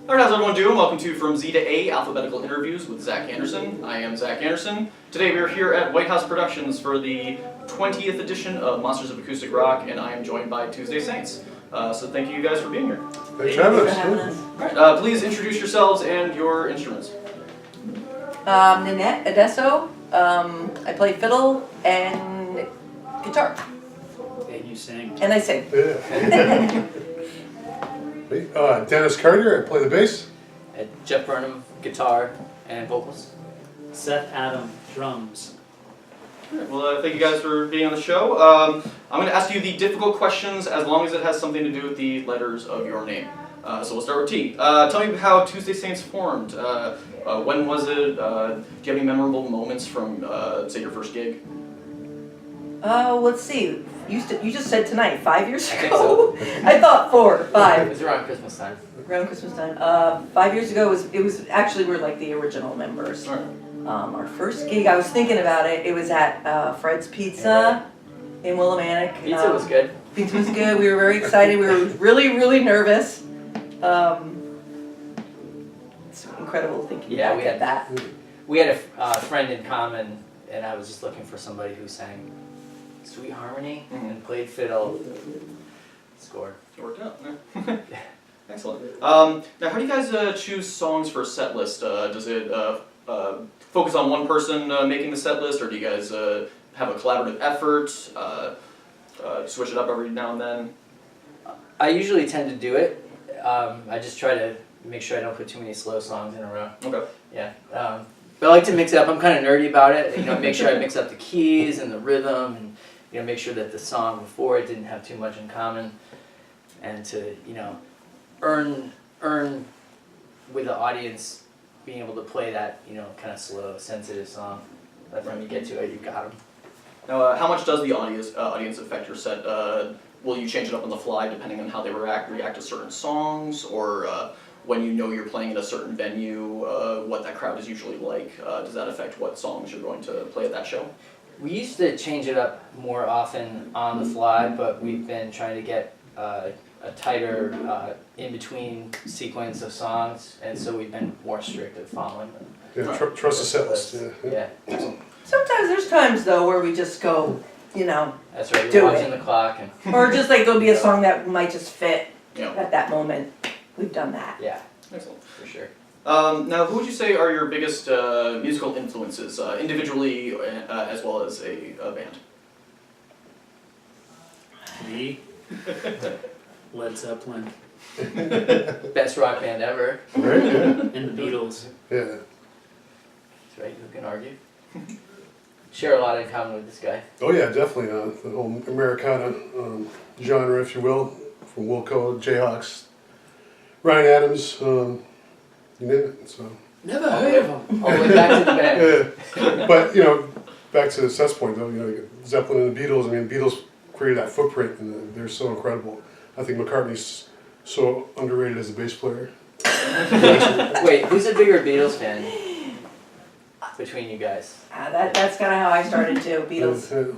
Alright, how's everyone doing? Welcome to From Z to A, Alphabetical Interviews with Zach Andersen. I am Zach Andersen. Today we are here at White House Productions for the 20th edition of Monsters of Acoustic Rock, and I am joined by Tuesday Saints. So thank you guys for being here. Thanks for having us. Alright, please introduce yourselves and your instruments. Nanette Adesso. I play fiddle and guitar. And you sing. And I sing. Yeah. Me, Dennis Carter, I play the bass. Jeff Burnham, guitar and vocals. Seth Adam, drums. Alright, well, thank you guys for being on the show. I'm going to ask you the difficult questions as long as it has something to do with the letters of your name. So we'll start with T. Tell me how Tuesday Saints formed. When was it? Do you have any memorable moments from, say, your first gig? Let's see. You just said tonight, 5 years I think ago? I thought 4, 5. It was around Christmas time. Around Christmas time. 5 years ago, it was actually, we're like the original members. Alright. Our first gig, I was thinking about it, it was at Fred's Pizza in Willimantic. Pizza was good. Pizza was good. We were very excited. We were really, really nervous. It's incredible thinking Yeah, back we at had that. We had a friend in common, and I was just looking for somebody who sang sweet harmony and played fiddle. Scored. It worked out. Yeah. Excellent. Now, how do you guys choose songs for a set list? Does it focus on one person making the set list, or do you guys have a collaborative effort? Switch it up every now and then? I usually tend to do it. I just try to make sure I don't put too many slow songs in a row. Okay. Yeah. But I like to mix it up. I'm kind of nerdy about it. You know, make sure I mix up the keys and the rhythm, and make sure that the song before it didn't have too much in common, and to earn with the audience being able to play that kind of slow, sensitive song. By the time you get to it, you got them. Now, how much does the audience affect your set? Will you change it up on the fly depending on how they react to certain songs, or when you're playing at a certain venue, what that crowd is usually like? Does that affect what songs you're going to play at that show? We used to change it up more often on the fly, but we've been trying to get a tighter in-between sequence of songs, and so we've been more strict at following them. Yeah, trust the set list. Yeah. Sometimes there's times though where we just go, That's right, Do you're it. watching the clock. And or just like there'll be a song that might just fit Yeah. at that moment. We've done that. yeah, Excellent. for sure. Now, who would you say are your biggest musical influences, individually as well as a band? Me. Led Zeppelin. Best rock band ever. Right? Yeah. And the Beatles. Yeah. That's right, who can argue? Share a lot in common with this guy. Oh yeah, definitely. The whole Americana genre, if you will, from Wilco, Jayhawks, Ryan Adams, you name it. So. Never heard of him. All the way back to the band. Yeah. But back to Seth's point though, Zeppelin and the Beatles. I mean, the Beatles created that footprint, and they're so incredible. I think McCartney's so underrated as a bass player. Wait, who's a bigger Beatles fan between you guys? That's kind of how I started too. Beatles Yeah.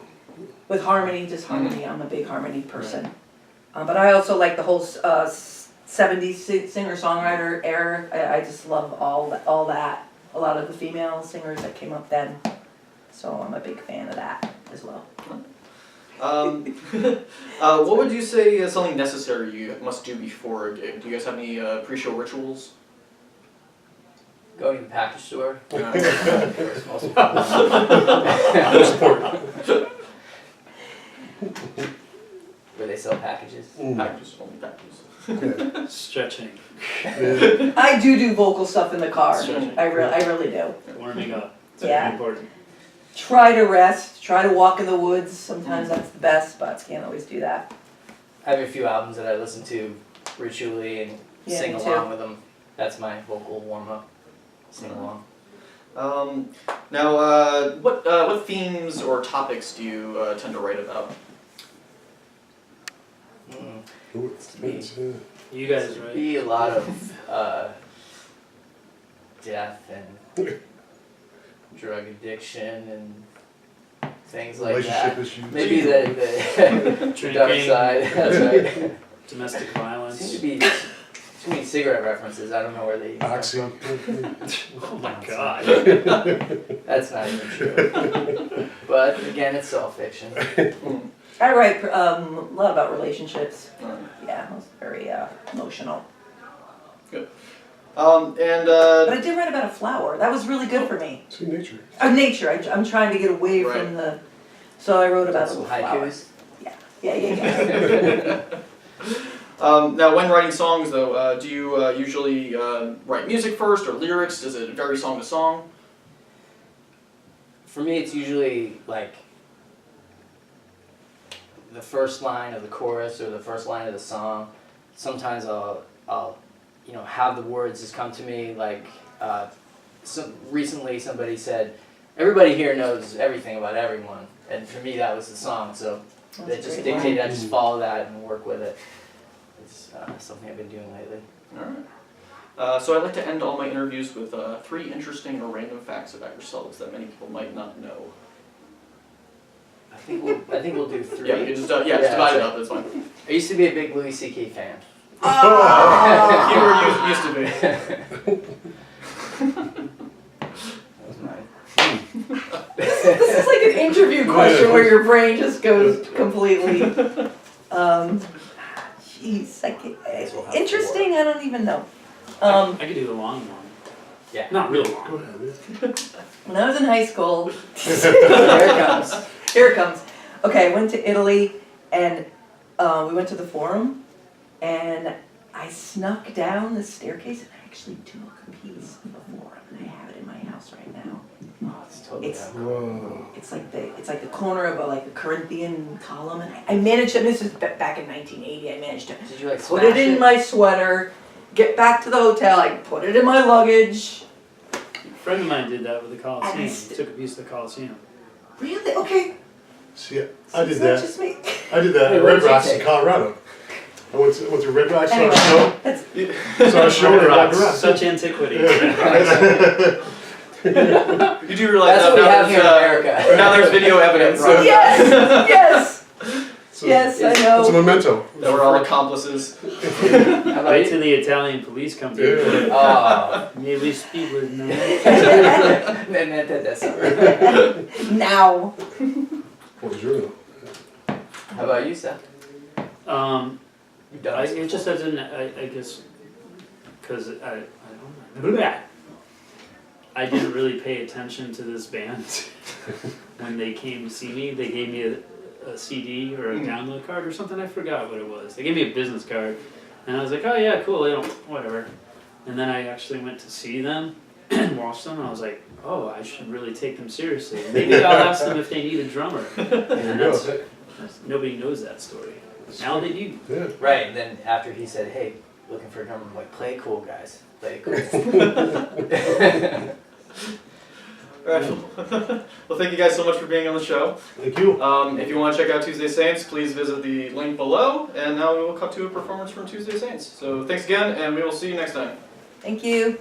with harmony, just harmony. I'm a big harmony person. But I also like the whole 70s singer-songwriter era. I just love all that. A lot of the female singers that came up then. So I'm a big fan of that as well. What would you say is something necessary you must do before a gig? Do you guys have any pre-show rituals? Going to the package store. Most important. Where they sell packages. Packages, only packages. Yeah. Stretching. Yeah. I do vocal stuff in the car. Sure. I really do. Warming up. It's Yeah. very important. Try to rest. Try to walk in the woods. Sometimes that's the best, but can't always do that. I have a few albums that I listen to ritually and Yeah, sing me along too. with them. That's my vocal warm-up. Sing along. Now, what themes or topics do you tend to write about? Ooh, it's, yeah. You guys, right? Be a lot of death and drug addiction and things like Relationship that. issues. Maybe the dark Drinking. side. That's right. Domestic violence. Seem to be Too many cigarette references. I don't know where they. Oxy. Oh my god. That's not even true. But again, it's all fiction. I write a lot about relationships. Alright. Yeah, I was very emotional. And But I did write about a flower. That was really good for me. See nature. Nature. I'm trying to get away Right. from the. So I wrote about a Some little flower. haikus. Yeah. now, when writing songs, though, do you usually write music first or lyrics? Does it vary song to song? For me, it's usually like the first line of the chorus or the first line of the song. Sometimes I'll have the words just come to me. Like recently, somebody said, "Everybody here knows everything about everyone," and for me, that was the song. So that That's just great. dictated. I just follow that and work with it. It's something I've been doing lately. Alright. So I'd like to end all my interviews with 3 interesting or random facts about yourselves that many people might not know. I think we'll do 3. Yeah, you can just, just divide it up, that's fine. I used to be a big Louis C.K. fan. You were used to be. That was mine. This is like an interview question where your brain just goes completely. Jeez, interesting. I don't even know. I could do the long one. Yeah. Not real Go long. ahead. When I was in high school, Here it comes. here it comes. Okay, I went to Italy and we went to the Forum and I snuck down the staircase and I actually took a piece of the Forum and I have it in my house right now. Oh, it's totally It's- Whoa. It's like the corner of a Corinthian column and I managed to, this is back in 1980, I managed to Did you like put smash it in my sweater, get back to the hotel, I put it in my luggage. A friend of mine did that with the Coliseum. I He took a piece of the Coliseum. Really? Okay. See, I did It's not that. just me. I did that Hey, at what Red did you Rocks in take? Colorado. I went to Red Rocks, saw a Anyway, show. that's, Saw a show and I walked around. Such antiquity. You do realize That's that what we now have here in there's, America. now there's video evidence Right. yes, yes, So yes, I It's a know. memento. that we're all accomplices. How about Wait you? till the Italian police come to Yeah. you. Oh, May we speak with no. that's not right. Now. What was your name? How about you, Seth? You've done this It just before. doesn't. I guess because I don't know. I didn't really pay attention to this band when they came to see me. They gave me a CD or a download card or something. I forgot what it was. They gave me a business card, and I was like, "Oh yeah, cool. Whatever." And then I actually went to see them and watch them, and I was like, "Oh, I should really take them seriously. Maybe I'll ask them if they need a drummer." And that's, nobody knows that story. Now they do. Yeah. Right, and then after he said, "Hey, looking for a drummer," I'm like, "Play it cool, guys. Play it cool." Alright. Well, thank you guys so much for being on the show. Thank you. If you want to check out Tuesday Saints, please visit the link below. And now we will cut to a performance from Tuesday Saints. So thanks again, and we will see you next time. Thank you.